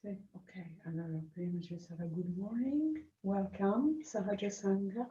Ok, allora prima ci sarà good morning, welcome, Sahaja Sangha.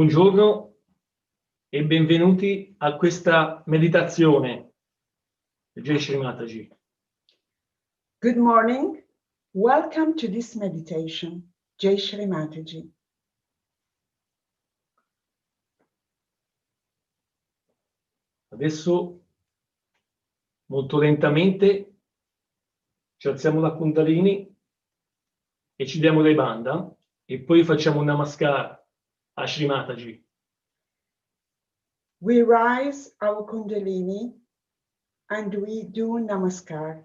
Buongiorno e benvenuti a questa meditazione. Shri Mataji. Good morning. Welcome to this meditation. Jai Shri Mataji. Adesso molto lentamente ci alziamo la Kundalini e ci diamo dei bandha e poi facciamo un namaskar a Shri Mataji. We rise our Kundalini and we do Namaskar.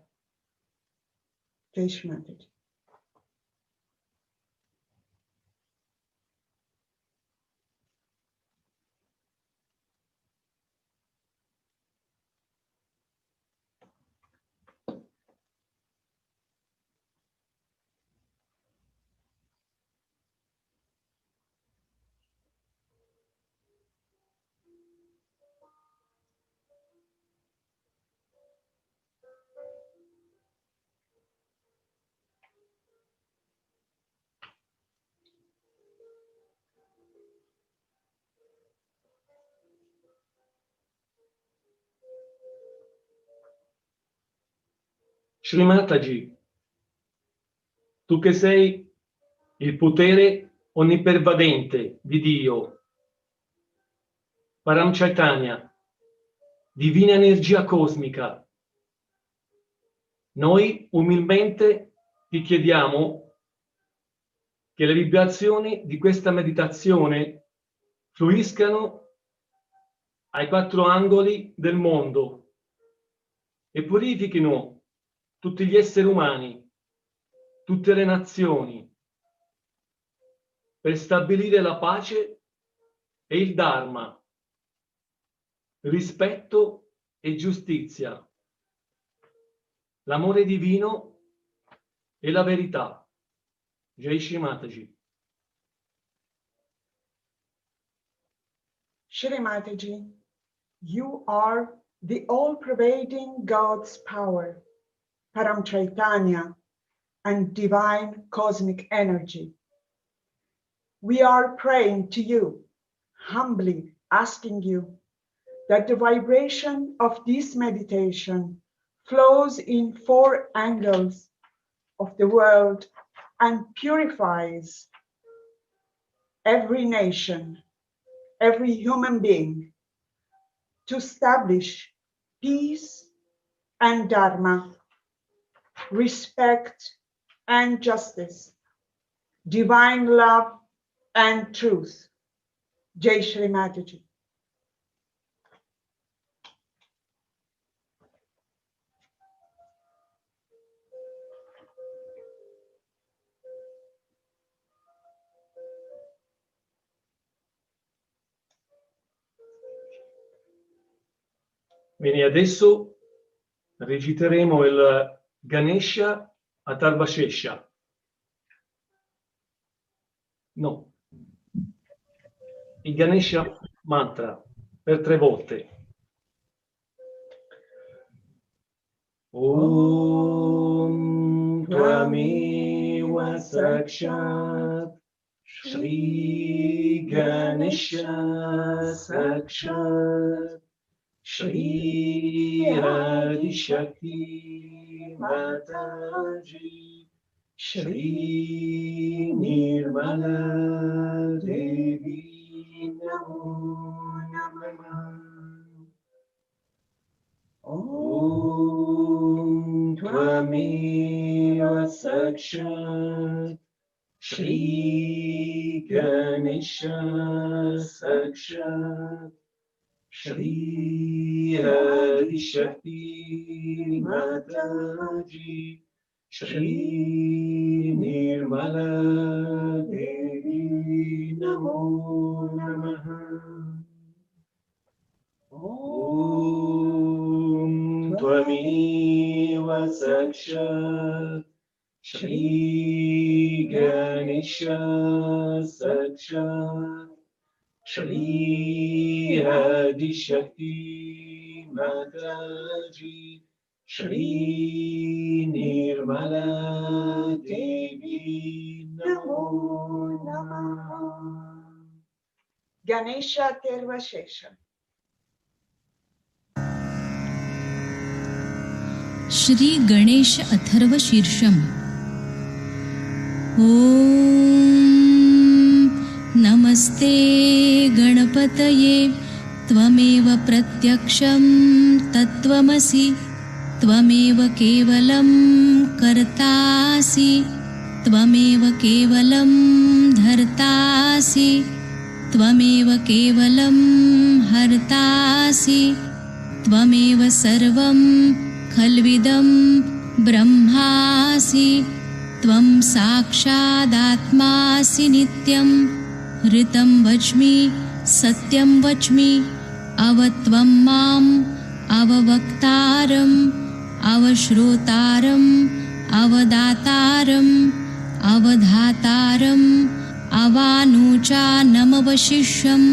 Jai Shri Mataji. Shri Mataji, tu che sei il potere onnipervadente di Dio, Param Chaitanya, divina energia cosmica, noi umilmente ti chiediamo che le vibrazioni di questa meditazione fluiscano ai 4 angoli del mondo e purifichino tutti gli esseri umani, tutte le nazioni, per stabilire la pace e il Dharma, rispetto e giustizia, l'amore divino e la verità. Jai Shri Mataji. Shri Mataji, you are the all-pervading God's power, Param Chaitanya, and divine cosmic energy. We are praying to you, humbly asking you that the vibration of this meditation flows in 4 angles of the world and purifies every nation, every human being, to establish peace and dharma, respect and justice, divine love and truth. Jai Shri Mataji. Bene, adesso reciteremo il Ganesha Atharvashesha. No, il Ganesha mantra per 3 volte. Om Tvameva Sakshat Shri Ganesha Sakshat Shri Adi Shakti Mataji Shri Nirmala Devi Namo Namah. Om Tvameva Sakshat Shri Ganesha Sakshat Shri Adi Shakti Mataji Shri Nirmala Devi Namo Namaha. Om Tvameva Sakshat Shri Ganesha Sakshat Shri Adi Shakti Mataji Shri Nirmala Devi Namo Namaha. Ganesha Athirva Shesha. Shri Ganesh Atharva शीर्षम। ॐ नमस्ते गणपतये त्वमेव प्रत्यक्षं तत्त्वमसि त्वमेव केवलं कर्तासि त्वमेव केवलं धर्तासि त्वमेव केवलं हर्तासि त्वमेव सर्वं खल्विदं ब्रह्मासि त्वं साक्षादात्मासि नित्यं ऋतं वच्मि सत्यं वच्मि अवत्वं माम् अववक्तारम् अवश्रोतारम् अवदातारम् अवधातारम् अवानुचानमवशिष्यम्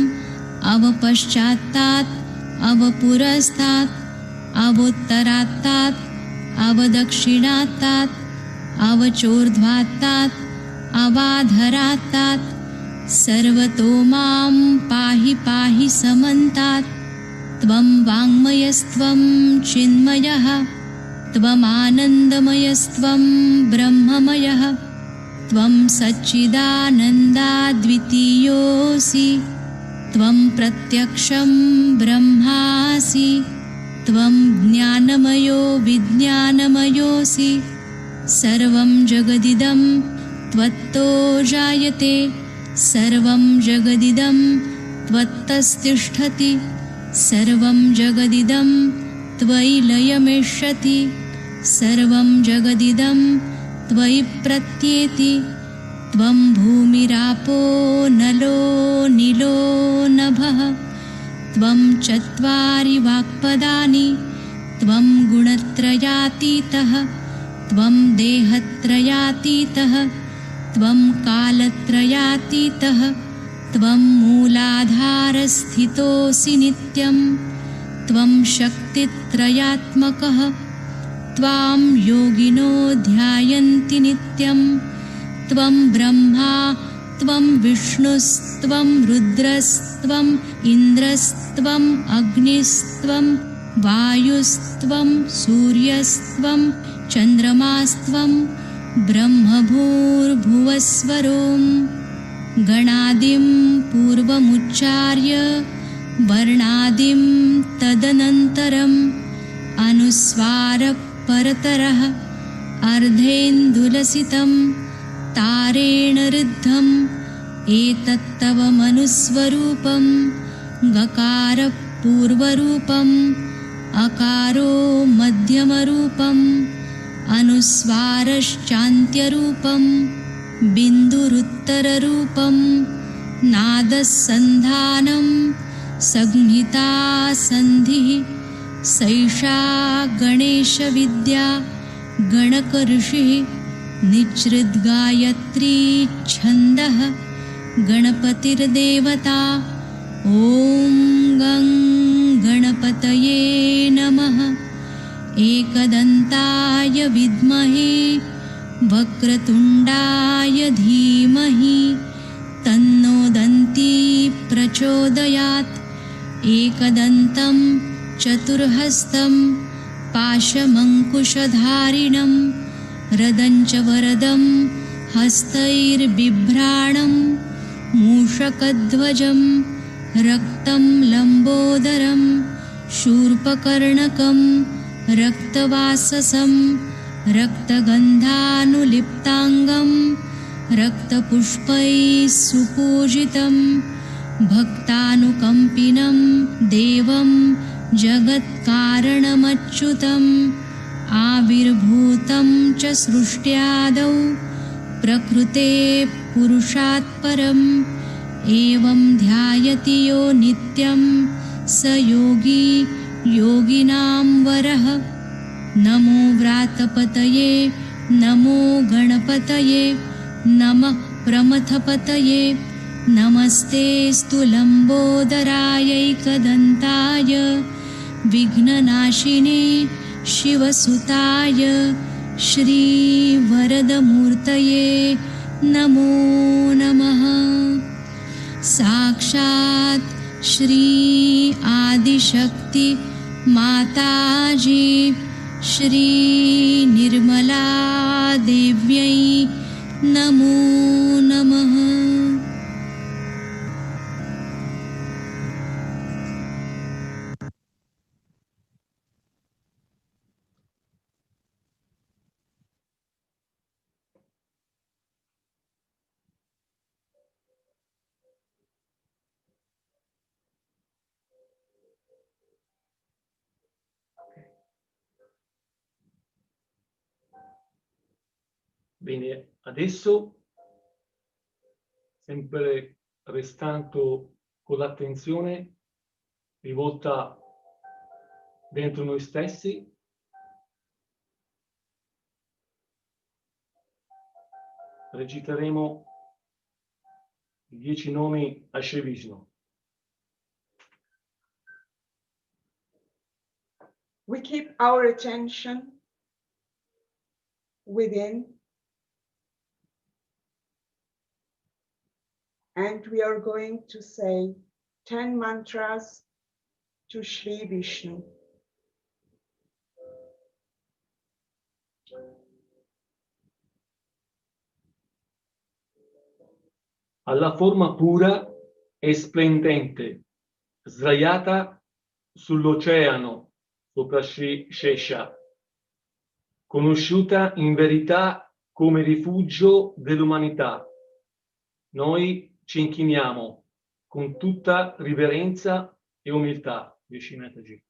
अवपश्चात्तात् अवपुरस्तात् अवोत्तरात्तात् अवदक्षिणात्तात् अवचोर्ध्वात्तात् अवाधरात्तात् सर्वतो मां पाहि पाहि समन्तात् त्वं वाङ्मयस्त्वं चिन्मयः त्वमानन्दमयस्त्वं ब्रह्ममयः त्वं सच्चिदानन्दाद्वितीयोऽसि त्वं प्रत्यक्षं ब्रह्मासि त्वं ज्ञानमयो विज्ञानमयोऽसि सर्वं जगदिदं त्वत्तो जायते सर्वं जगदिदं त्वत्तस्तिष्ठति सर्वं जगदिदं त्वयि लयमेष्यति सर्वं जगदिदं त्वयि प्रत्येति त्वं भूमिरापो नलो नीलो नभः त्वं चत्वारि वाक्पदानि त्वं गुणत्रयातीतः त्वं देहत्रयातीतः त्वं कालत्रयातीतः त्वं मूलाधारस्थितोऽसि नित्यं त्वं शक्तित्रयात्मकः त्वां योगिनो ध्यायन्ति नित्यं त्वं ब्रह्मा त्वं विष्णुस्त्वं रुद्रस्त्वम् इन्द्रस्त्वम् अग्निस्त्वं वायुस्त्वं सूर्यस्त्वं चन्द्रमास्त्वं ब्रह्मभूर्भुवस्वरों गणादिं पूर्वमुच्चार्य वर्णादिं तदनन्तरम् अनुस्वारपरतरः अर्धेन्दुलसितं तारेण ऋद्धम् एतत्तव मनुस्वरूपं गकारपूर्वरूपम् अकारो मध्यमरूपम् अनुस्वारश्चान्त्यरूपं बिन्दुरुत्तररूपं नादसन्धानं संहिता सन्धिः सैषा गणेशविद्या गणकऋषिः निच्छृद्गायत्री छन्दः गणपतिर्देवता ॐ गं गणपतये नमः एकदन्ताय विद्महे वक्रतुण्डाय धीमहि तन्नो दन्ती प्रचोदयात् एकदन्तं चतुर्हस्तं पाशमङ्कुशधारिणं रदञ्च वरदं हस्तैर्बिभ्राणं मूषकध्वजं रक्तं लम्बोदरं शूर्पकर्णकं रक्तवाससं रक्तगन्धानुलिप्ताङ्गं रक्तपुष्पैः सुपूजितं भक्तानुकम्पिनं देवं जगत्कारणमच्युतम् आविर्भूतं च सृष्ट्यादौ प्रकृते पुरुषात् परम् एवं ध्यायति यो नित्यं स योगी योगिनां वरः नमो व्रातपतये नमो गणपतये नमः प्रमथपतये नमस्तेऽस्तु लम्बोदरायैकदन्ताय विघ्ननाशिने शिवसुताय श्रीवरदमूर्तये नमो नमः। साक्षात् श्री आदिशक्ति माताजी श्री निर्मला देव्यै नमो नमः। Bene, adesso, sempre restando con l'attenzione rivolta dentro noi stessi, reciteremo i 10 nomi a Shri Vishnu. We keep our attention within, and we are going to say 10 mantras to Shri Vishnu. Alla forma pura e splendente, sdraiata sull'oceano sopra Shri Shesha, conosciuta in verità come rifugio dell'umanità. Noi ci inchiniamo con tutta riverenza e umiltà. Vishnu Mataji.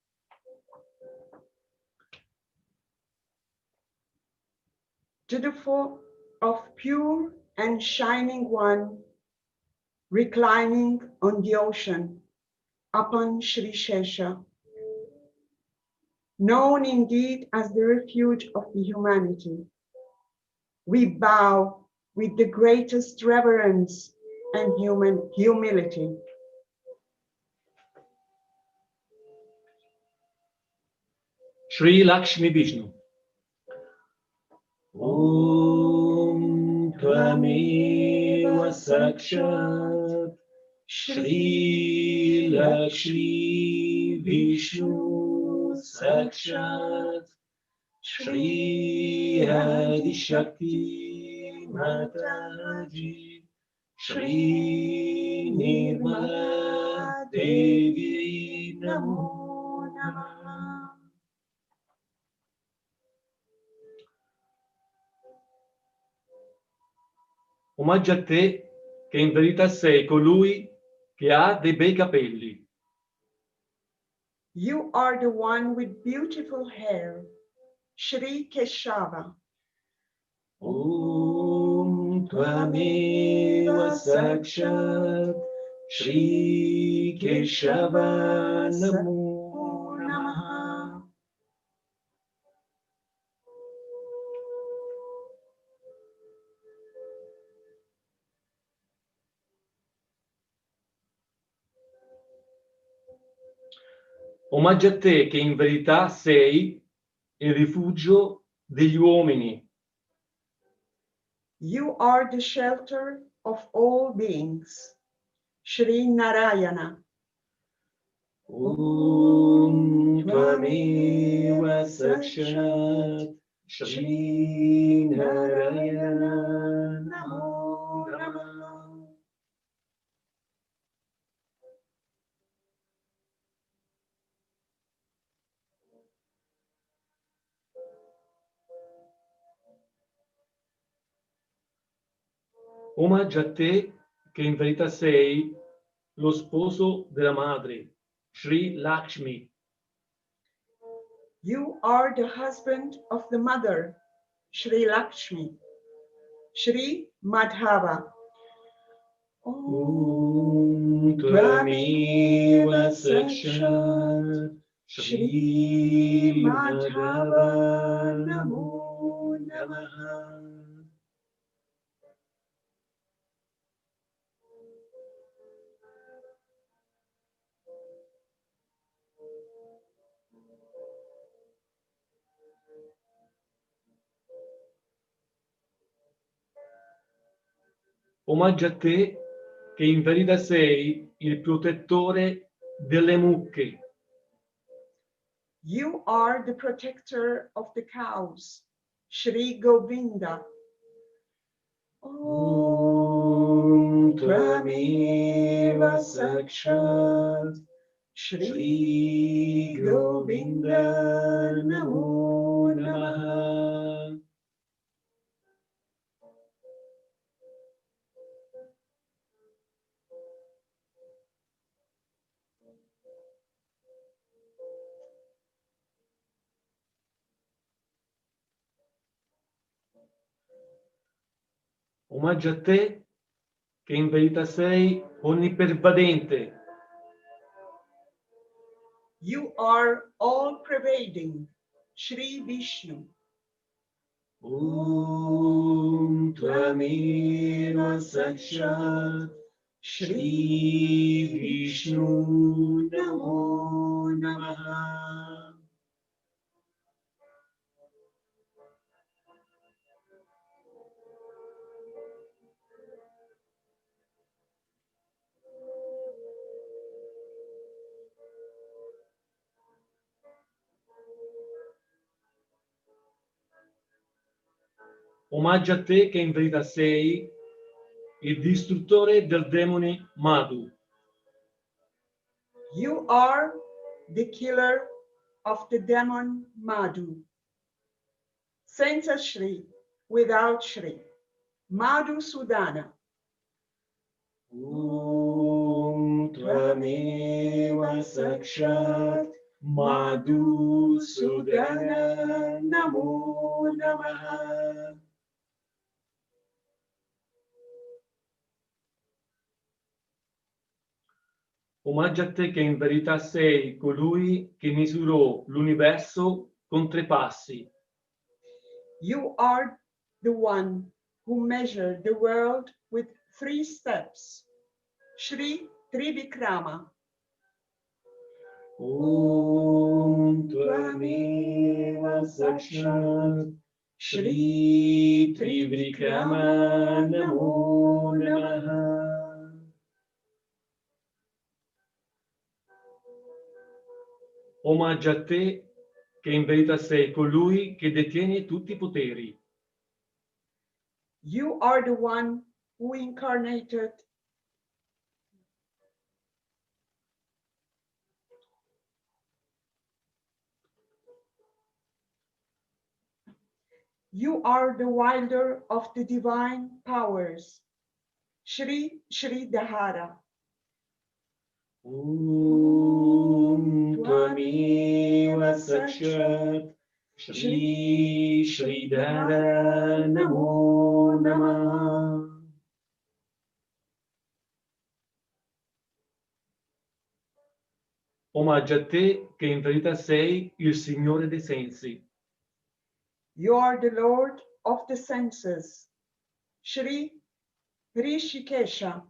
To the form of pure and shining one, reclining on the ocean upon Shri Shesha, known indeed as the refuge of the humanity, we bow with the greatest reverence and humility. Shri Lakshmi Vishnu. Om Tvameva Sakshat Shri Lakshmi Vishnu Sakshat Shri Adi Shakti Mataji Shri Nirmala Devi Namo Namaha. Omaggio a te, che in verità sei colui che ha dei bei capelli. You are the one with beautiful hair, Shri Keshava. Om Tvameva Sakshat Shri Keshava Namo Namaha. Omaggio a te che in verità sei il rifugio degli uomini. You are the shelter of all beings, Shri Narayana. Om Tvameva Sakshat Shri Narayana Namo Namaha. Omaggio a te che in verità sei lo sposo della madre, Shri Lakshmi. You are the husband of the mother, Shri Lakshmi. Shri Madhava. Om Tvameva Sakshat Shri Madhava Namo Namaha. Omaggio a te che in verità sei il protettore delle mucche. You are the protector of the cows, Shri Govinda. Om Tvameva Sakshat Shri Govinda Namo Namaha. Omaggio a te che in verità sei onnipervadente. You are all pervading, Shri Vishnu. Om Tvameva Sakshat Shri Vishnu Namo Namaha. Omaggio a te che in verità sei il distruttore del demone Madhu. You are the killer of the demon Madhu. Senza Shri, without Shri. Madhu Sudana. Om Tvameva Sakshat Madhu Sudana Namo Namaha. Omaggio a te che in verità sei colui che misurò l'universo con 3 passi. You are the one who measured the world with 3 steps. Shri Trivikrama. Om Tvameva Sakshat Shri Trivikrama Namo Namaha. Omaggio a te che in verità sei colui che detiene tutti i poteri. You are the one who incarnated You are the wielder of the divine powers. Shri Shri Dahara. Om Tvameva Sakshat Shri Shri Dahara Namo Namaha. Omaggio a te che in verità sei il Signore dei sensi. You are the Lord of the senses. Shri Rishikesha.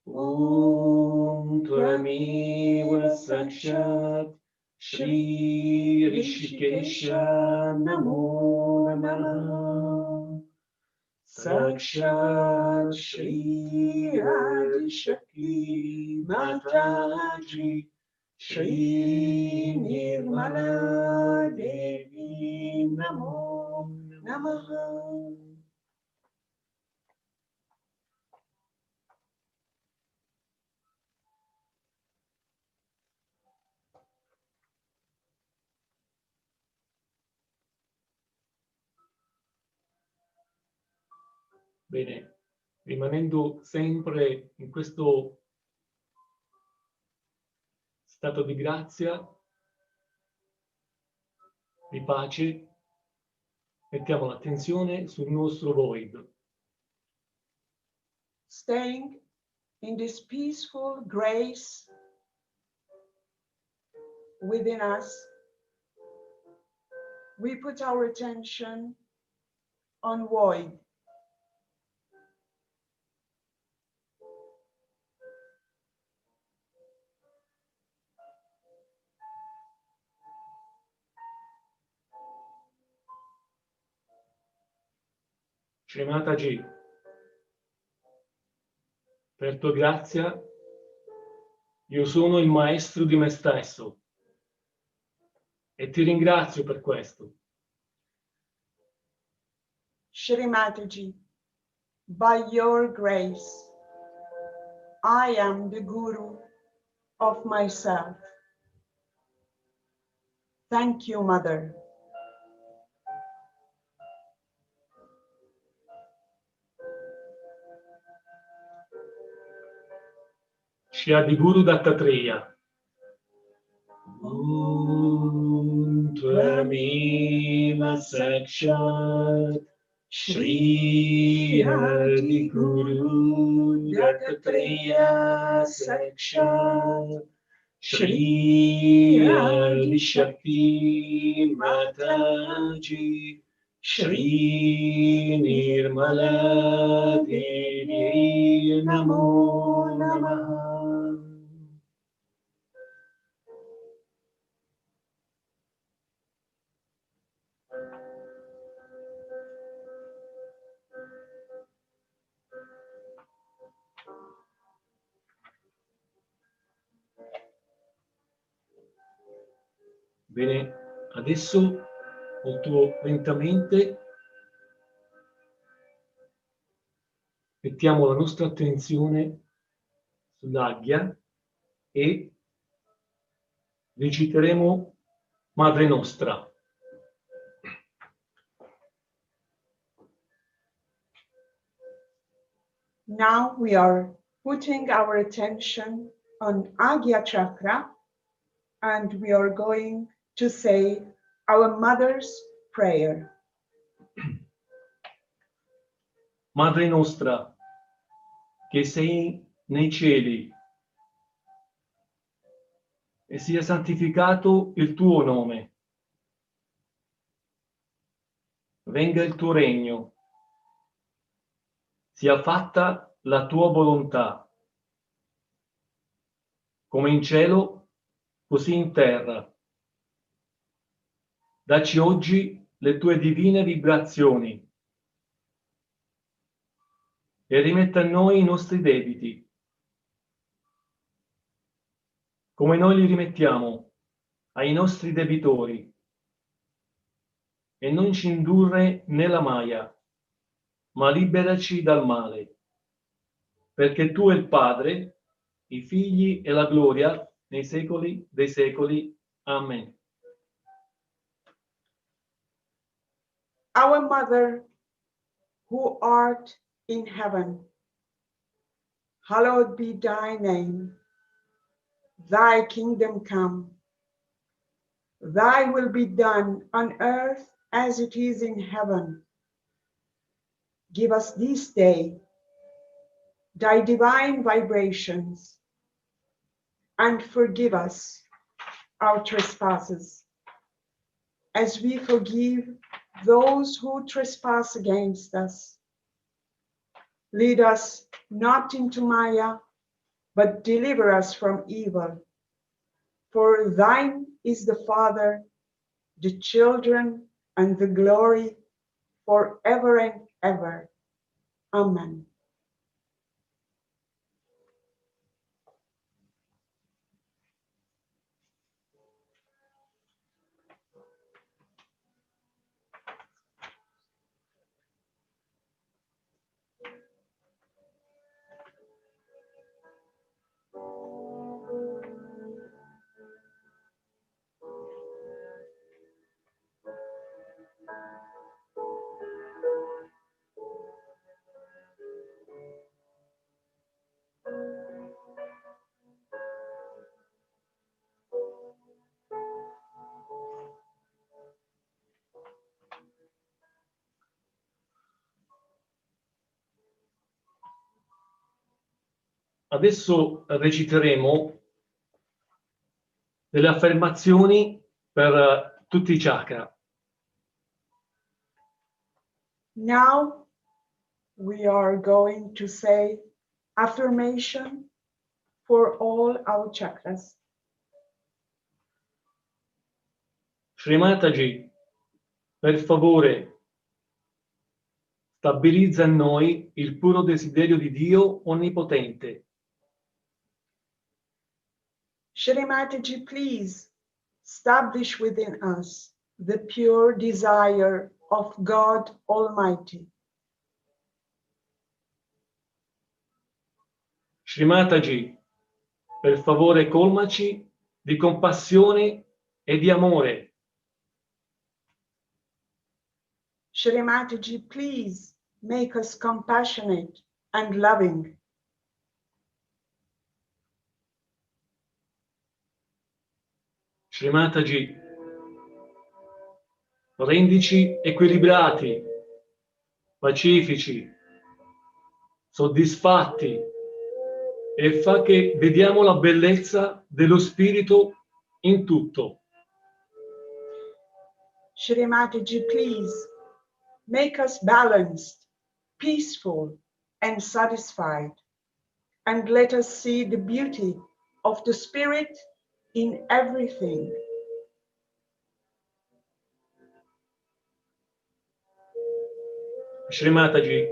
Om Tvameva Sakshat Shri Rishikesha Namo Namaha. Sakshat Shri Adishakti Mataji Shri Nirmala Devi Namo Namaha. Bene, rimanendo sempre in questo stato di grazia, di pace, mettiamo l'attenzione sul nostro void. Staying in this peaceful grace within us, we put our attention on void. Shri Mataji, Per tua grazia, io sono il maestro di me stesso e ti ringrazio per questo. Shri Mataji, by your grace, I am the guru of myself. Thank you, Mother. Shri Guru Dattatreya. Tvameva Sakshat Shri Guru Dattatreya Sakshat Shri Shakti Mataji Shri Nirmala Devi Namo Namaha. Bene, adesso molto lentamente mettiamo la nostra attenzione sull'Agya e reciteremo Madre Nostra. Now we are putting our attention on Agya Chakra, and we are going to say our Mother's Prayer. Madre nostra, che sei nei cieli, e sia santificato il tuo nome. Venga il tuo regno. Sia fatta la tua volontà, come in cielo, così in terra. Dacci oggi le tue divine vibrazioni e rimetta a noi i nostri debiti, come noi li rimettiamo ai nostri debitori, e non ci indurre nella Maya, ma liberaci dal male, perché tu e il Padre, i figli e la gloria nei secoli dei secoli. Amen. Our Mother, who art in heaven, hallowed be thy name. Thy kingdom come. Thy will be done on earth as it is in heaven. Give us this day thy divine vibrations, and forgive us our trespasses, as we forgive those who trespass against us. Lead us not into Maya, but deliver us from evil. For thine is the Father, the children, and the glory forever and ever. Amen. Adesso reciteremo delle affermazioni per tutti i chakra. Now we are going to say affirmation for all our chakras. Shri Mataji, per favore, stabilizza in noi il puro desiderio di Dio onnipotente. Shri Mataji, please establish within us the pure desire of God Almighty. Shri Mataji, per favore colmaci di compassione e di amore. Shri Mataji, please make us compassionate and loving. Shri Mataji, rendici equilibrati, pacifici, soddisfatti e fa che vediamo la bellezza dello spirito in tutto. Shri Mataji, please make us balanced, peaceful, and satisfied, and let us see the beauty of the Spirit in everything. Shri Mataji,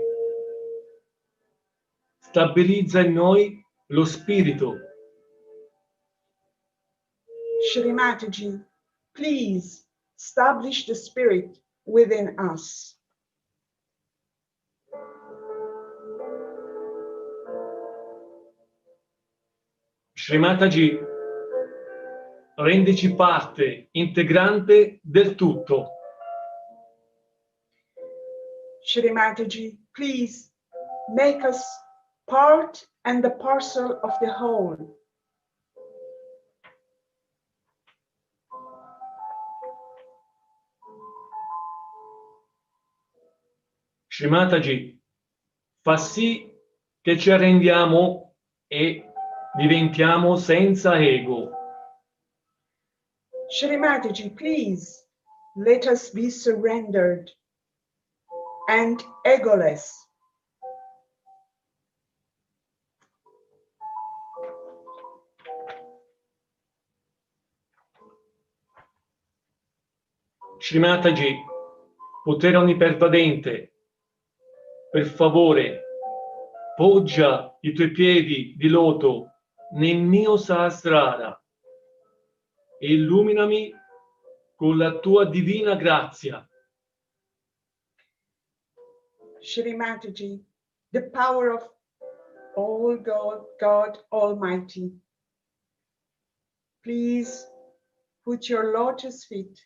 stabilizza in noi lo spirito. Shri Mataji, please establish the Spirit within us. Shri Mataji, rendici parte integrante del tutto. Shri Mataji, please make us part and the parcel of the whole. Shri Mataji, fa sì che ci arrendiamo e diventiamo senza ego. Shri Mataji, please let us be surrendered and egoless. Shri Mataji, potere onnipervadente, per favore, poggia i tuoi piedi di loto nel mio sahasrara e illuminami con la tua divina grazia. Shri Mataji, the power of all God Almighty, please put your lotus feet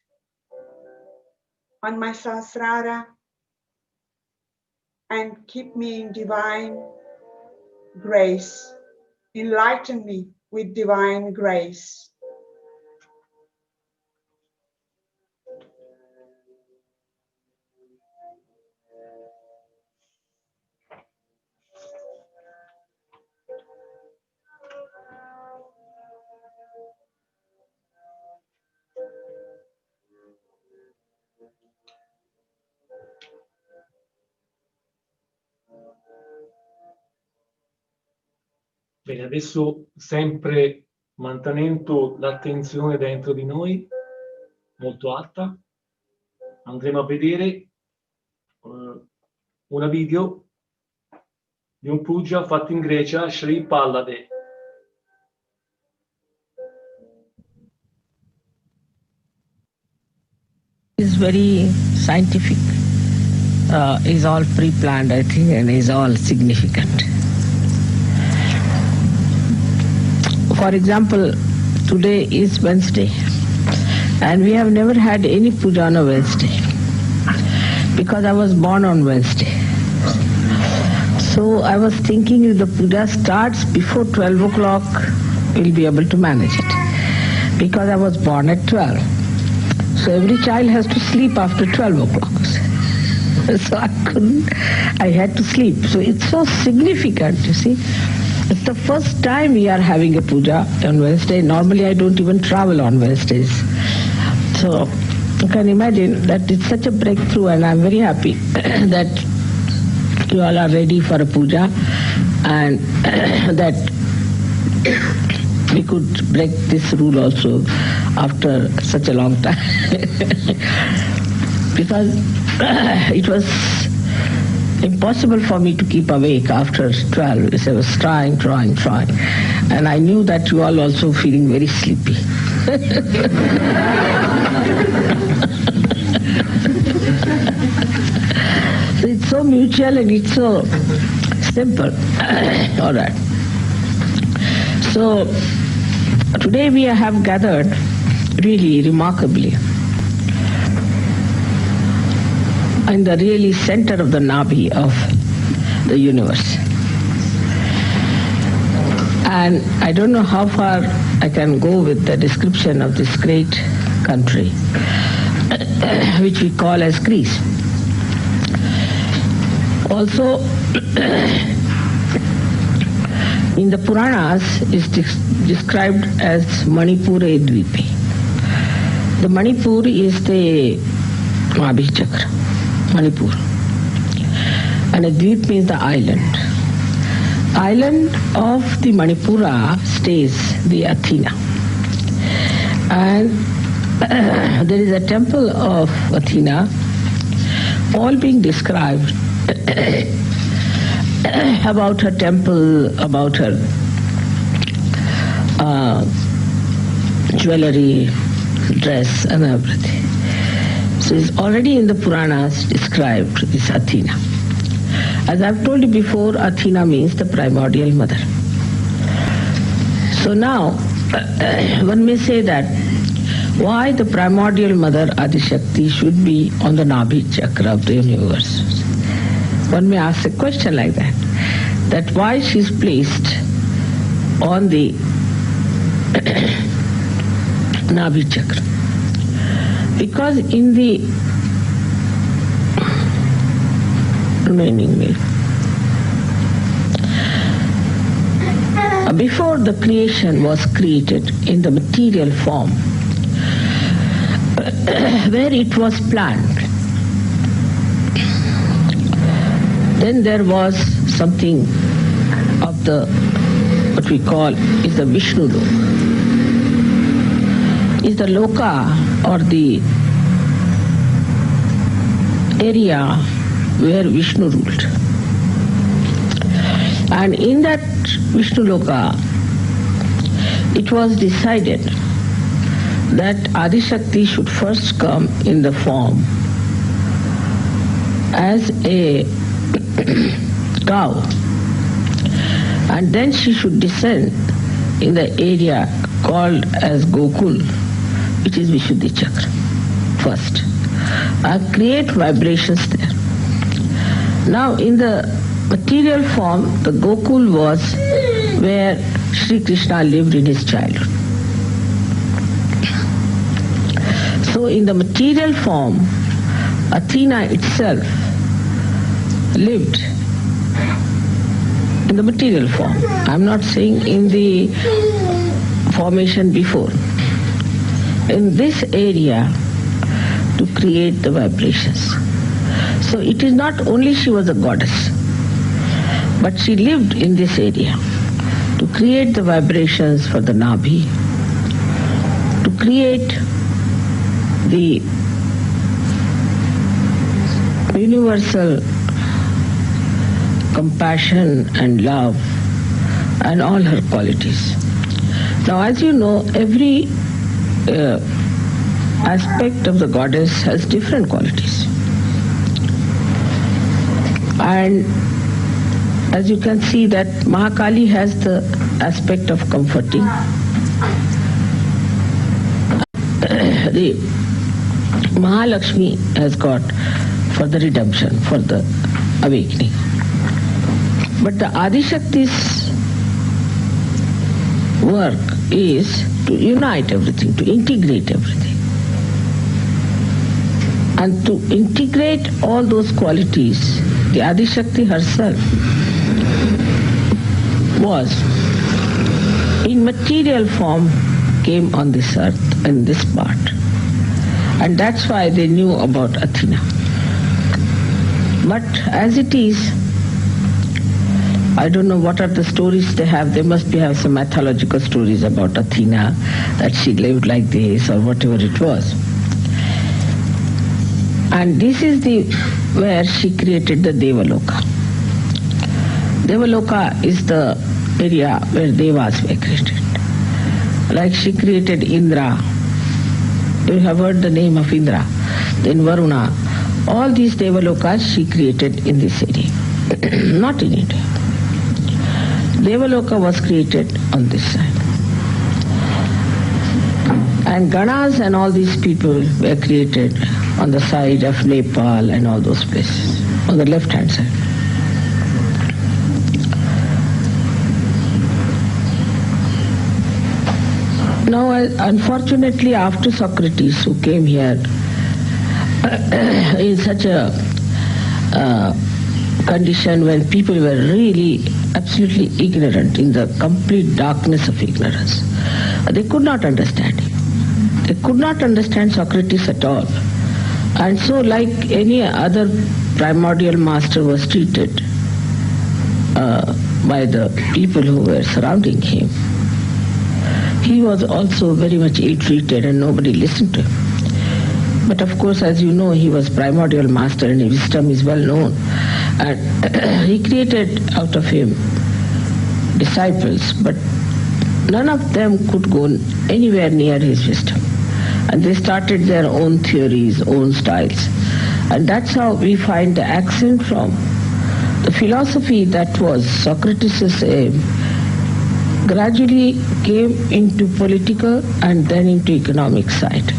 on my sahasrara and keep me in divine grace. Enlighten me with divine grace. Bene, adesso sempre mantenendo l'attenzione dentro di noi, molto alta, andremo a vedere una video di un puja fatto in Grecia, Shri Pallade. Is very scientific, is all pre-planned, I think, and is all significant. For example, today is Wednesday, and we have never had any puja on a Wednesday, because I was born on Wednesday. So I was thinking if the puja starts before 12 o'clock, we'll be able to manage it, because I was born at 12. So every child has to sleep after 12 o'clock. So I had to sleep. So it's so significant, you see. It's the first time we are having a puja on Wednesday. Normally I don't even travel on Wednesdays. So you can imagine that it's such a breakthrough, and I'm very happy that you all are ready for a puja, and that we could break this rule also after such a long time. Because it was impossible for me to keep awake after 12. I was trying. And I knew that you all also feeling very sleepy. So it's so mutual and it's so simple. All right. So today we have gathered really remarkably in the really center of the Nabi of the universe. And I don't know how far I can go with the description of this great country, which we call as Greece. Also, in the Puranas is described as Manipure Dvipe. The Manipur is the Nabhi Chakra, Manipur. And a Dvip means the island. Island of the Manipura stays the Athena. And there is a temple of Athena, all being described about her temple, about her jewelry, dress and everything. So it's already in the Puranas described, this Athena. As I've told you before, Athena means the primordial mother. So now, one may say that why the primordial mother Adishakti should be on the Nabhi chakra of the universe. One may ask a question like that why she is placed on the Nabhi chakra. Because in the remaining way, before the creation was created in the material form, where it was planned, then there was something of the, what we call is the Vishnu loka. Is the loka or the area where Vishnu ruled. And in that Vishnu loka, it was decided that Adishakti should first come in the form as a cow, and then she should descend in the area called as Gokul, which is Vishuddhi Chakra, first, and create vibrations there. Now in the material form, the Gokul was where Shri Krishna lived in his childhood. So in the material form, Athena itself lived in the material form. I'm not saying in the formation before. In this area to create the vibrations. So it is not only she was a goddess, but she lived in this area to create the vibrations for the Nabhi, to create the universal compassion and love and all her qualities. Now, as you know, every aspect of the goddess has different qualities. And as you can see that Mahakali has the aspect of comforting. The Mahalakshmi has got for the redemption, for the awakening. But the Adishakti's work is to unite everything, to integrate everything. And to integrate all those qualities, the Adishakti herself was in material form, came on this earth in this part. And that's why they knew about Athena. But as it is, I don't know what are the stories they have. They must have some mythological stories about Athena, that she lived like this or whatever it was. And this is where she created the Devaloka. Devaloka is the area where Devas were created. Like she created Indra. You have heard the name of Indra. Then Varuna. All these Devalokas she created in this area. Not in India. Devaloka was created on this side. And Ganas and all these people were created on the side of Nepal and all those places, on the left-hand side. Now, unfortunately, after Socrates, who came here in such a condition when people were really absolutely ignorant, in the complete darkness of ignorance, they could not understand him. They could not understand Socrates at all. And so, like any other primordial master was treated by the people who were surrounding him, he was also very much ill-treated and nobody listened to him. But of course, as you know, he was primordial master and his wisdom is well known. And he created out of him disciples, but none of them could go anywhere near his wisdom. And they started their own theories, own styles. And that's how we find the accent from the philosophy that was Socrates' aim gradually came into political and then into economic side.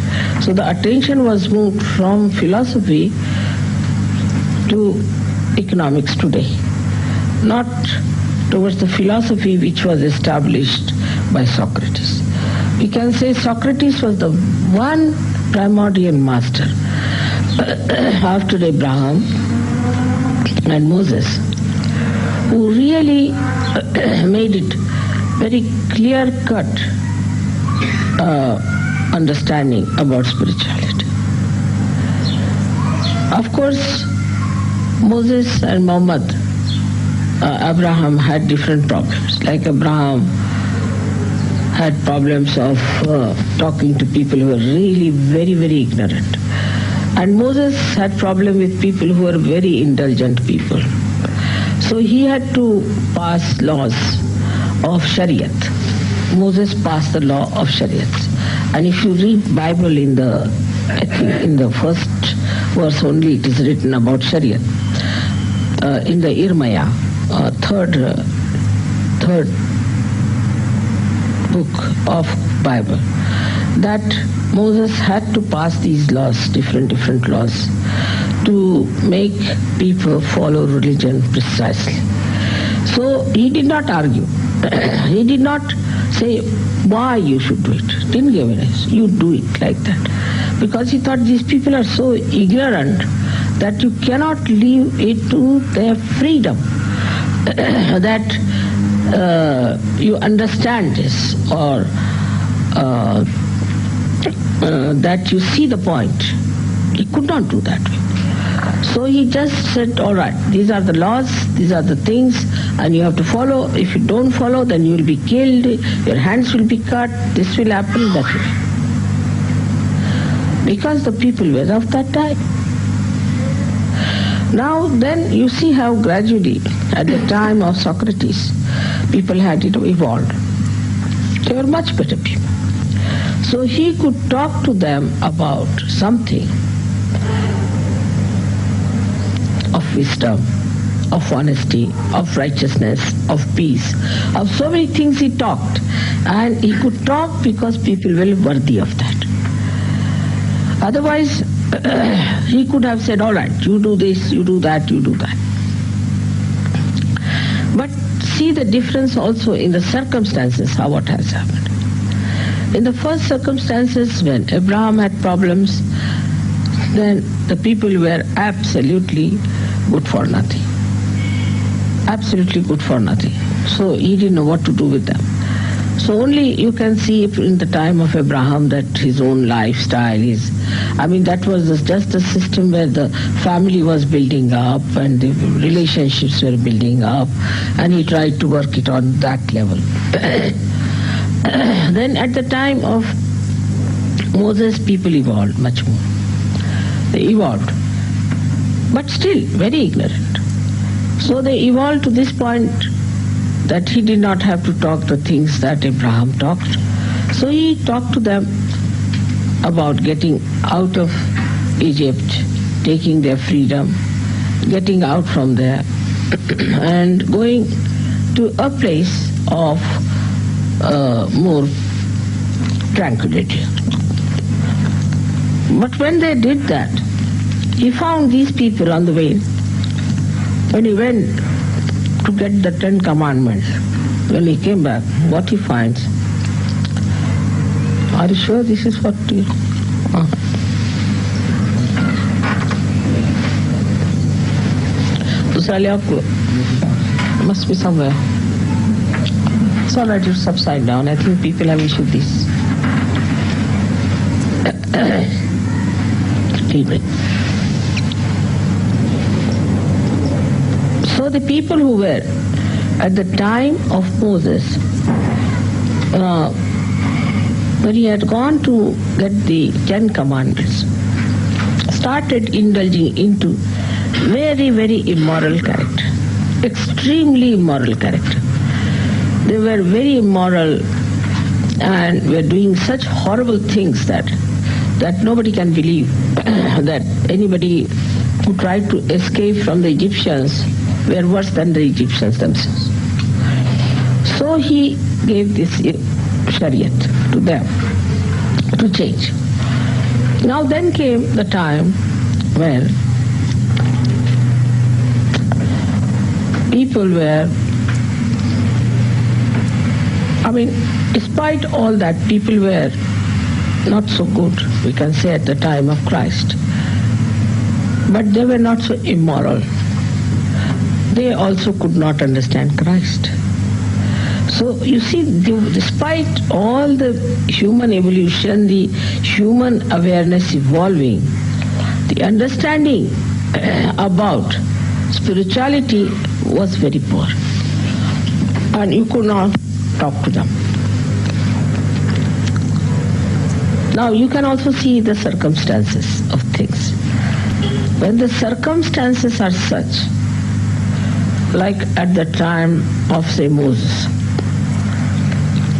So the attention was moved from philosophy to economics today, not towards the philosophy which was established by Socrates. We can say Socrates was the one primordial master after Abraham and Moses who really made it very clear-cut understanding about spirituality. Of course, Moses and Muhammad, Abraham had different problems. Like Abraham had problems of talking to people who were really very, very ignorant. And Moses had problem with people who were very indulgent people. So he had to pass laws of Shariat. Moses passed the law of Shariat. And if you read Bible in the, I think in the first verse only it is written about Shariat. In the Irmaya, third book of Bible, that Moses had to pass these laws, different laws, to make people follow religion precisely. So he did not argue. He did not say why you should do it. Didn't give evidence. You do it like that. Because he thought these people are so ignorant that you cannot leave it to their freedom. That you understand this or that you see the point. He could not do that way. So he just said, all right, these are the laws, these are the things, and you have to follow. If you don't follow, then you will be killed, your hands will be cut, this will happen, that will. Because the people were of that time. Now then you see how gradually, at the time of Socrates, people had it evolved. They were much better people. So he could talk to them about something of wisdom, of honesty, of righteousness, of peace, of so many things he talked. And he could talk because people were worthy of that. Otherwise, he could have said, all right, you do this, you do that, you do that. But see the difference also in the circumstances, how what has happened. In the first circumstances, when Abraham had problems, then the people were absolutely good for nothing. Absolutely good for nothing. So he didn't know what to do with them. So only you can see in the time of Abraham that his own lifestyle is, that was just a system where the family was building up and the relationships were building up, and he tried to work it on that level. Then at the time of Moses, people evolved much more. They evolved. but still very ignorant. So they evolved to this point that he did not have to talk the things that Abraham talked. So he talked to them about getting out of Egypt, taking their freedom, getting out from there, and going to a place of more tranquility. But when they did that, he found these people on the way. When he went to get the 10 Commandments, when he came back, what he finds? Are you sure this is what you... Must be somewhere. It's alright, it's upside down. I think people have issued this. So the people who were at the time of Moses, when he had gone to get the 10 Commandments, started indulging into very, very immoral character, extremely immoral character. They were very immoral and were doing such horrible things that nobody can believe that anybody who tried to escape from the Egyptians were worse than the Egyptians themselves. So he gave this chariot to them to change. Now then came the time when people were, despite all that, people were not so good, we can say, at the time of Christ. But they were not so immoral. They also could not understand Christ. So you see, despite all the human evolution, the human awareness evolving, the understanding about spirituality was very poor. And you could not talk to them. Now you can also see the circumstances of things. When the circumstances are such, like at the time of, say, Moses,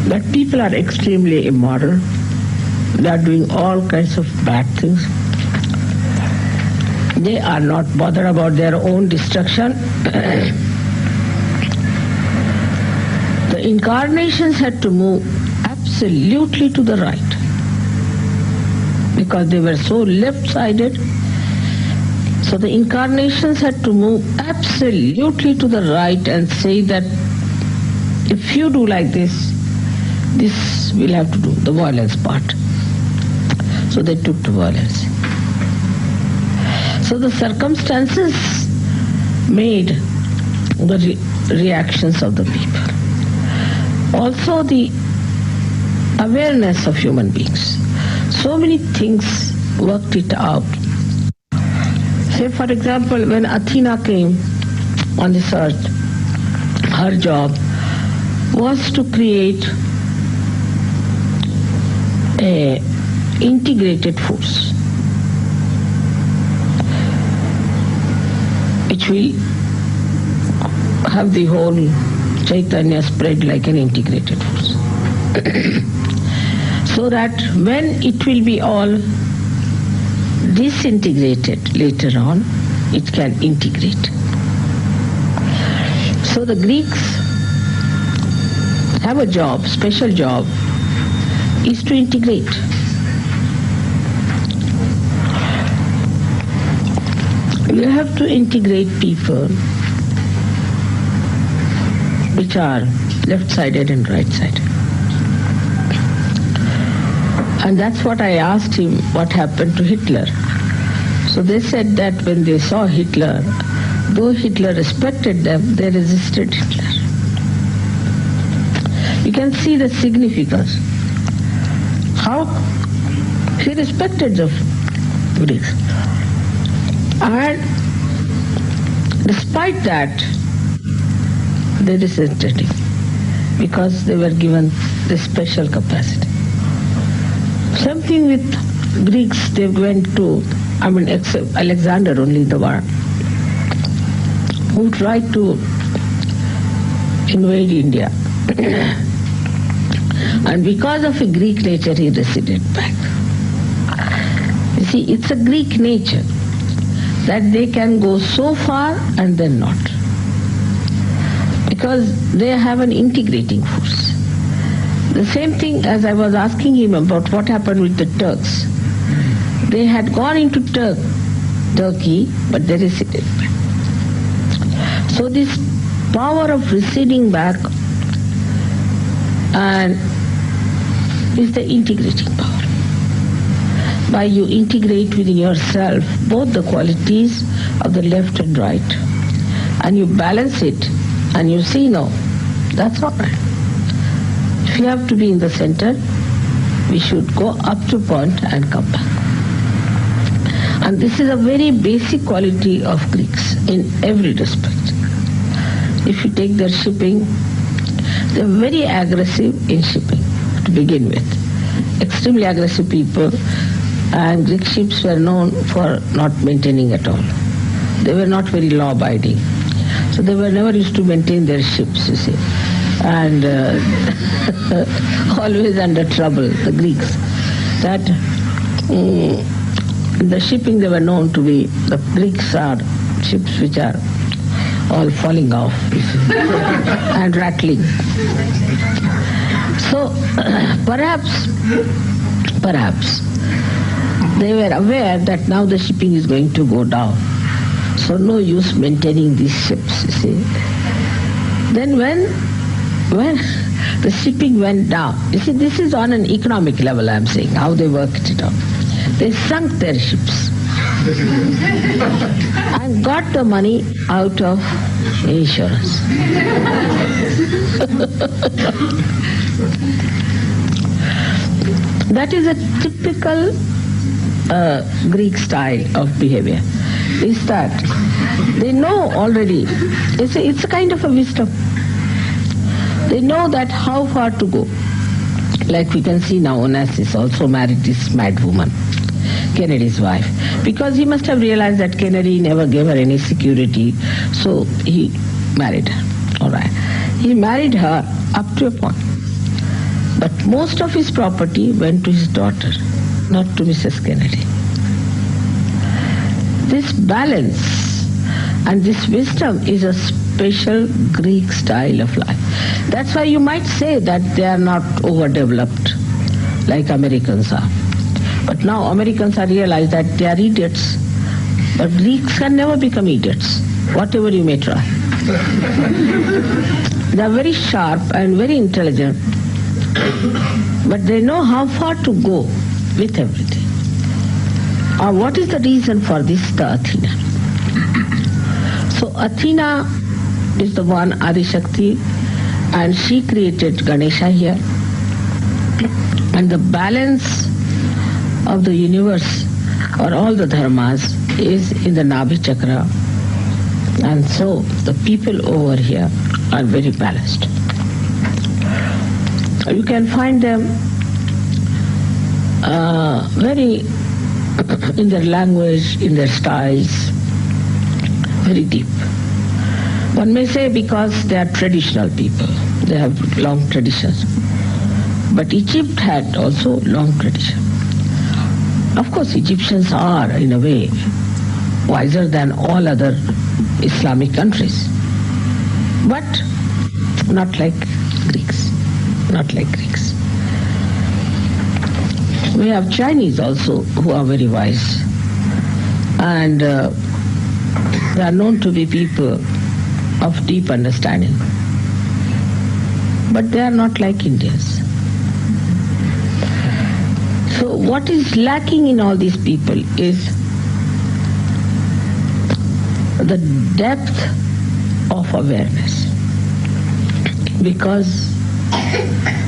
that people are extremely immoral, they are doing all kinds of bad things, they are not bothered about their own destruction. The incarnations had to move absolutely to the right, because they were so left-sided. So the incarnations had to move absolutely to the right and say that if you do like this, this we'll have to do, the violence part. So they took to violence. So the circumstances made the reactions of the people. Also the awareness of human beings. So many things worked it out. Say, for example, when Athena came on this earth, her job was to create a integrated force which will have the whole Chaitanya spread like an integrated force. So that when it will be all disintegrated later on, it can integrate. So the Greeks have a job, special job, is to integrate. You have to integrate people which are left-sided and right-sided. And that's what I asked him, what happened to Hitler. So they said that when they saw Hitler, though Hitler respected them, they resisted Hitler. You can see the significance. How he respected the Greeks. And despite that, they resisted him because they were given this special capacity. Same thing with Greeks, they went to, except Alexander only the war. who tried to invade India. And because of a Greek nature, he receded back. You see, it's a Greek nature that they can go so far and then not. Because they have an integrating force. The same thing as I was asking him about what happened with the Turks. They had gone into Turkey, but they receded back. So this power of receding back and is the integrating power. By you integrate within yourself both the qualities of the left and right, and you balance it, and you see, no, that's all right. If you have to be in the center, we should go up to point and come back. And this is a very basic quality of Greeks in every respect. If you take their shipping, they're very aggressive in shipping to begin with. Extremely aggressive people, and Greek ships were known for not maintaining at all. They were not very law-abiding. So they were never used to maintain their ships, you see. And always under trouble, the Greeks. That the shipping they were known to be, the Greeks are ships which are all falling off and rattling. So perhaps they were aware that now the shipping is going to go down. So no use maintaining these ships, you see. Then when the shipping went down, you see, this is on an economic level, I'm saying, how they worked it out. They sunk their ships and got the money out of insurance. That is a typical Greek style of behavior. Is that they know already, it's a kind of a wisdom. They know that how far to go. Like we can see now, Onassis also married this mad woman, Kennedy's wife, because he must have realized that Kennedy never gave her any security, so he married her. All right. He married her up to a point. But most of his property went to his daughter, not to Mrs. Kennedy. This balance and this wisdom is a special Greek style of life. That's why you might say that they are not overdeveloped like Americans are. But now Americans are realized that they are idiots. But Greeks can never become idiots, whatever you may try. They are very sharp and very intelligent, but they know how far to go with everything. What is the reason for this? The Athena. So Athena is the one Adi Shakti, and she created Ganesha here. And the balance of the universe or all the dharmas is in the Nabhi Chakra. And so the people over here are very balanced. You can find them very in their language, in their styles, very deep. One may say because they are traditional people, they have long traditions. But Egypt had also long tradition. Of course, Egyptians are, in a way, wiser than all other Islamic countries. But not like Greeks. Not like Greeks. We have Chinese also who are very wise. And they are known to be people of deep understanding. But they are not like Indians. So what is lacking in all these people is the depth of awareness. Because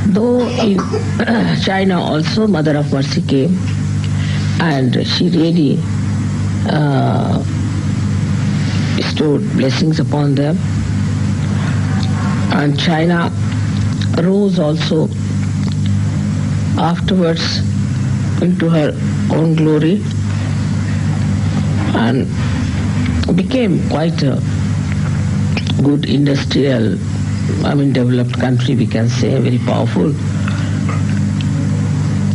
though in China also Mother of Mercy came, and she really bestowed blessings upon them, and China rose also afterwards into her own glory and became quite a good industrial, developed country, we can say, very powerful.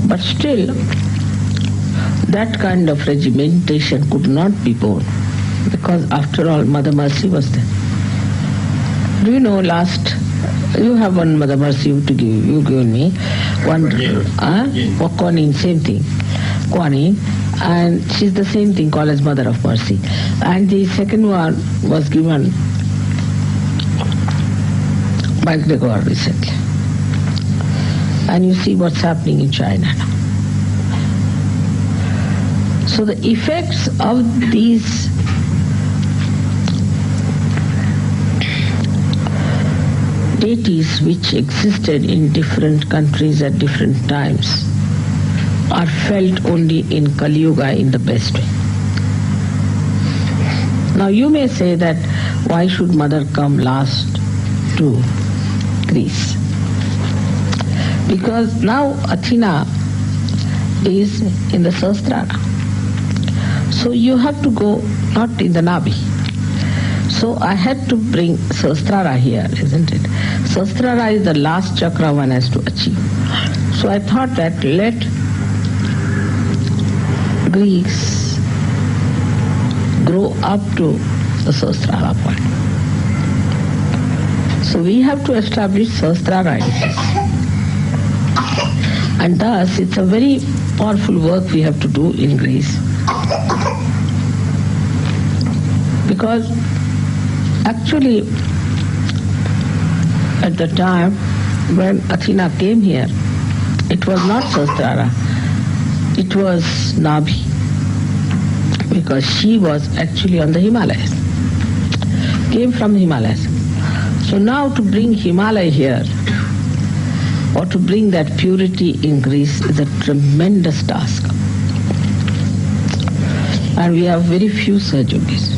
But still, that kind of regimentation could not be borne, because after all, Mother Mercy was there. Do you know, you have one Mother Mercy to give, you given me, one, Kuan Yin, same thing, Kuan Yin, and she's the same thing called as Mother of Mercy. And the second one was given by Gregor recently. And you see what's happening in China now. So the effects of these deities which existed in different countries at different times are felt only in Kali Yuga in the best way. Now you may say that why should Mother come last to Greece? Because now Athena is in the Sahasrara. So you have to go not in the Nabi. So I had to bring Sahasrara here, isn't it? Sahasrara is the last chakra one has to achieve. So I thought that let Greeks grow up to the Sahasrara point. So we have to establish Sahasrara in this. And thus it's a very powerful work we have to do in Greece. Because actually at the time when Athena came here, it was not Sahasrara, it was Nabhi, because she was actually on the Himalayas, came from the Himalayas. So now to bring Himalaya here, or to bring that purity in Greece, is a tremendous task. And we have very few such yogis.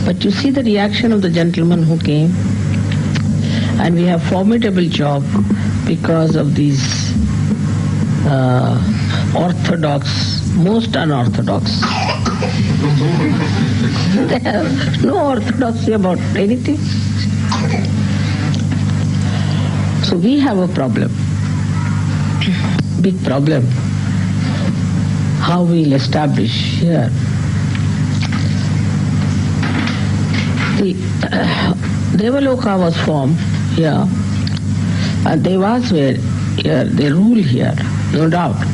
But you see the reaction of the gentleman who came, and we have formidable job because of these orthodox, most unorthodox. They have no orthodoxy about anything. So we have a problem, big problem, how we'll establish here. The Devaloka was formed here, and Devas were here, they rule here, no doubt.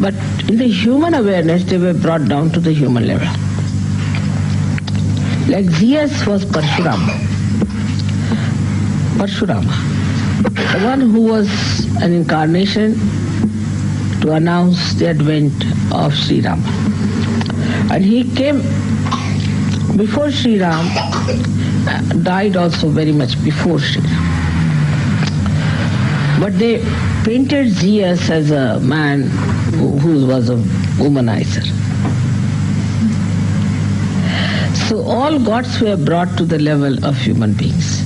But in the human awareness, they were brought down to the human level. Like Zeus was Parshurama, the one who was an incarnation to announce the advent of Sri Ram. And he came before Sri Ram, died also very much before Sri Ram. But they painted Zeus as a man who was a womanizer. So all gods were brought to the level of human beings,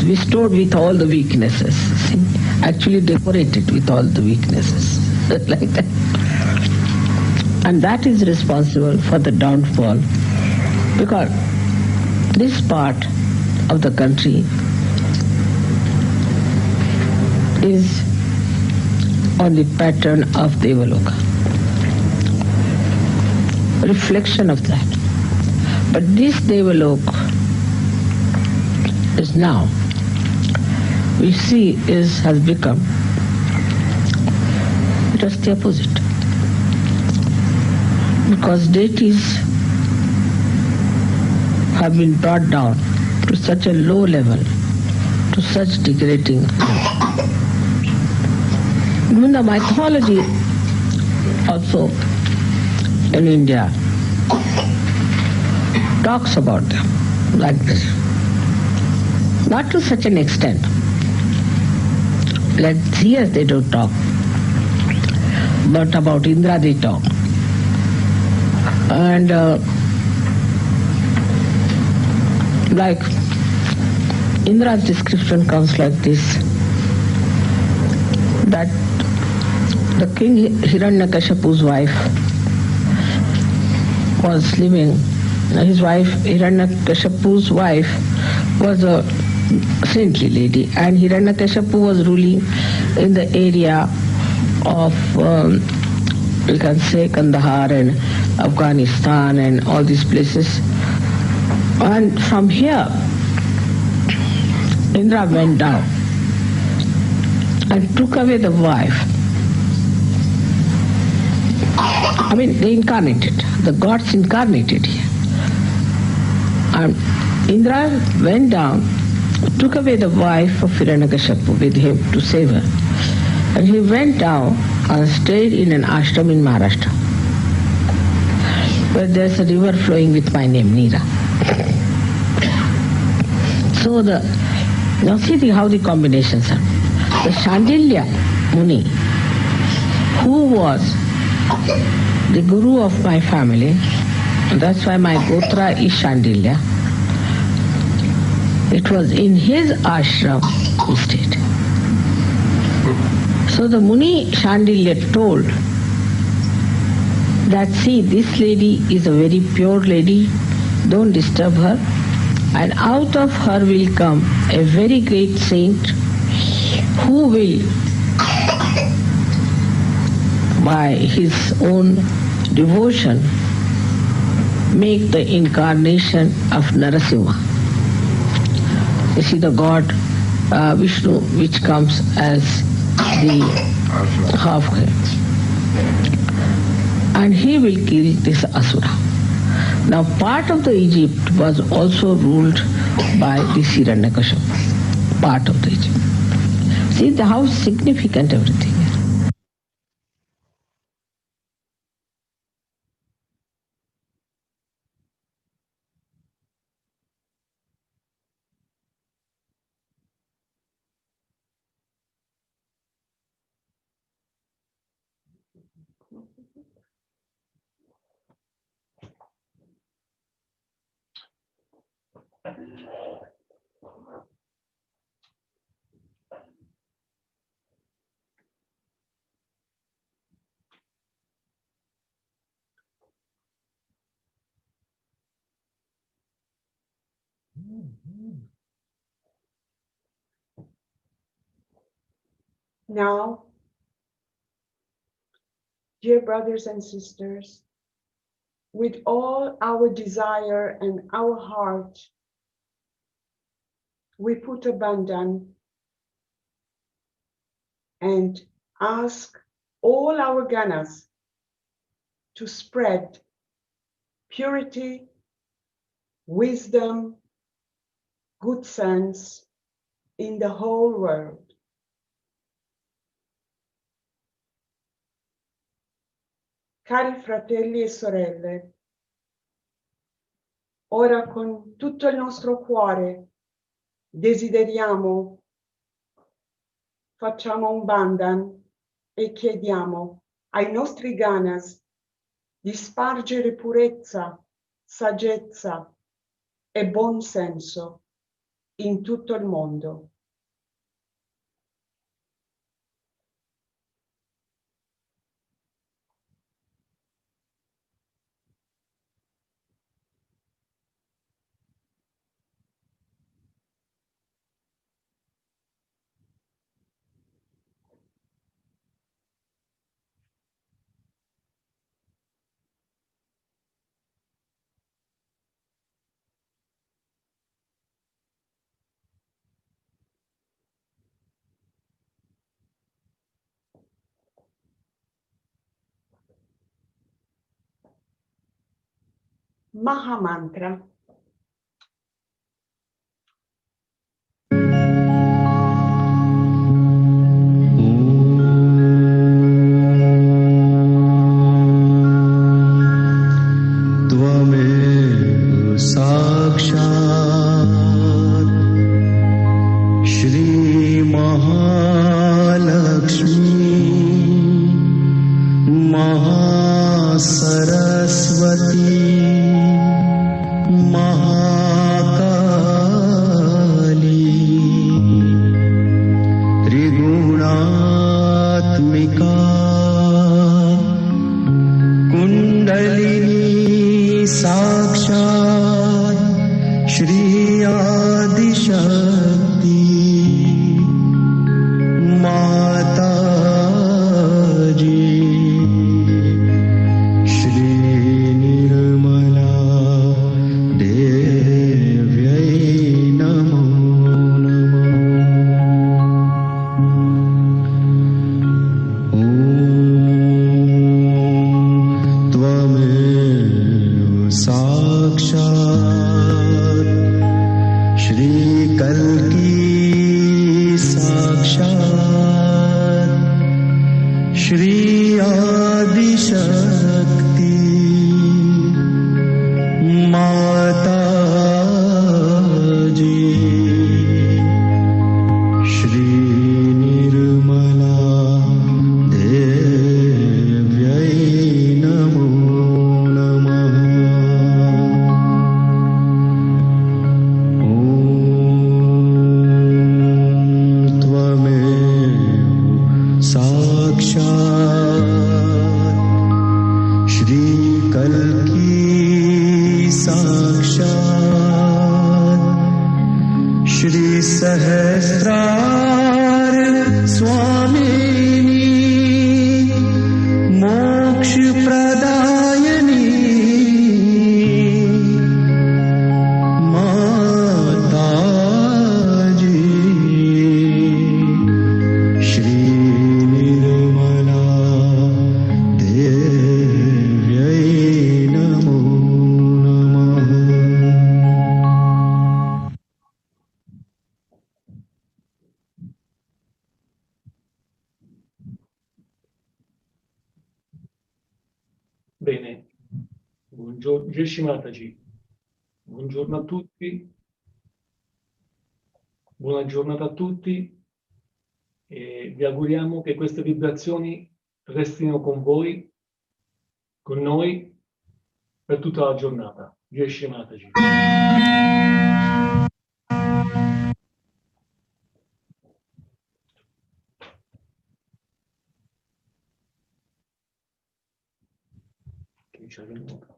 restored with all the weaknesses, see? Actually decorated with all the weaknesses, like that. And that is responsible for the downfall, because this part of the country is on the pattern of Devaloka, reflection of that. But this Devaloka is now, we see, has become just the opposite. Because deities have been brought down to such a low level, to such degrading level. Even the mythology also in India talks about them like this. Not to such an extent. Like Zeus they don't talk, but about Indra they talk. And like Indra's description comes like this, that the king Hiranyakashipu's wife was living his wife, Hiranyakashipu's wife, was a saintly lady, and Hiranyakashipu was ruling in the area of, you can say, Kandahar and Afghanistan and all these places. And from here, Indra went down and took away the wife. I mean, they incarnated, the gods incarnated here. And Indra went down, took away the wife of Hiranyakashipu with him to save her. And he went down and stayed in an ashram in Maharashtra, where there's a river flowing with my name, Neera. So now see how the combinations are. The Shandilya Muni, who was the guru of my family, and that's why my Gotra is Shandilya. It was in his ashram he stayed. So the Muni Shandilya told that, see, this lady is a very pure lady, don't disturb her, and out of her will come a very great saint who will, by his own devotion, make the incarnation of Narasimha. You see, the god Vishnu, which comes as the half-head. And he will kill this Asura. Now, part of the Egypt was also ruled by this Hiranyakashipu. Part of the Egypt. See how significant everything is. Now, dear brothers and sisters, with all our desire and our heart, we put a bandhan and ask all our ganas to spread purity, wisdom, good sense in the whole world. Cari fratelli e sorelle, ora con tutto il nostro cuore desideriamo, facciamo un bandhan e chiediamo ai nostri ganas di spargere purezza, saggezza e buon senso in tutto il mondo. Maha Mantra. Tvame Sakshat Shri Mahalakshmi Mahasaraswati Sakshat शक्ति माताजी श्री निर्मला देव्यै नमो नमः। ॐ त्वमेव साक्षात् श्री कल्की साक्षात् श्री आदिशक्ति माताजी श्री निर्मला देव्यै नमो नमः। ॐ त्वमेव साक्षात् श्री कल्की साक्षात् श्री सहस्रार स्वामिनी मोक्ष प्रदायिनी माताजी श्री निर्मला देव्यै नमो नमः। Bene, buongiorno, Jai Shri Mataji. Buongiorno a tutti, buona giornata a tutti e vi auguriamo che queste vibrazioni restino con voi, con noi, per tutta la giornata. Jai Shri Mataji. Che ci arriva.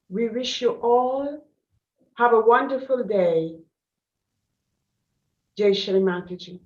We wish you all have a wonderful day. Jai Shri Mataji.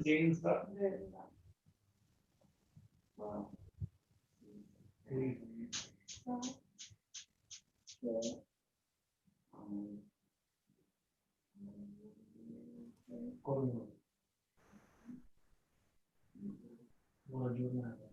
pazienza. Buona giornata.